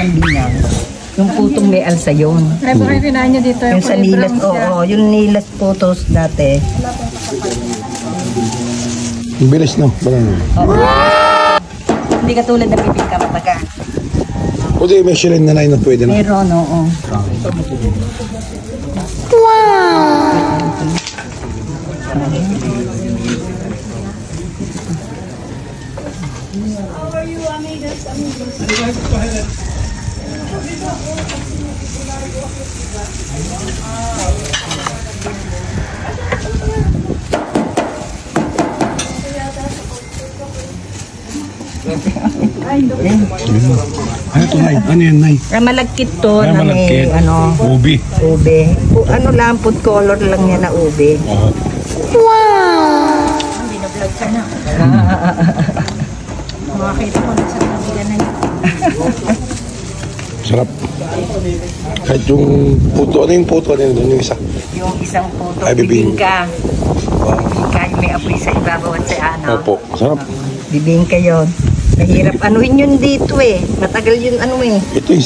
ng binang. Yung putong may alsa yun. Ay, baka yung kinain niya dito. Yung sa nilas, oo. Yung nilas putos dati. Ang bilis no? Oo. Hindi katulad na bibingka mataga. O di, may shilling na na pwede na. Meron, oo. Ano ito, Nay? Ano yan, Nay? Malagkit to Ay, na malagkit. may ano, Ubi. ube. Ano lang, food color lang niya na ube. Oo. Binablog ka na. Makakita ko na sa kabigan na yun. Sarap. Kahit yung puto, ano yung puto? Ano yung isa? Yung isang puto, Ay, bibingka. bibingka. Yung may apoy sa ibabaw at sa ano. Opo, sarap. Bibingka yun. Mahirap anuhin yun dito eh. Matagal yun ano eh. Ito yung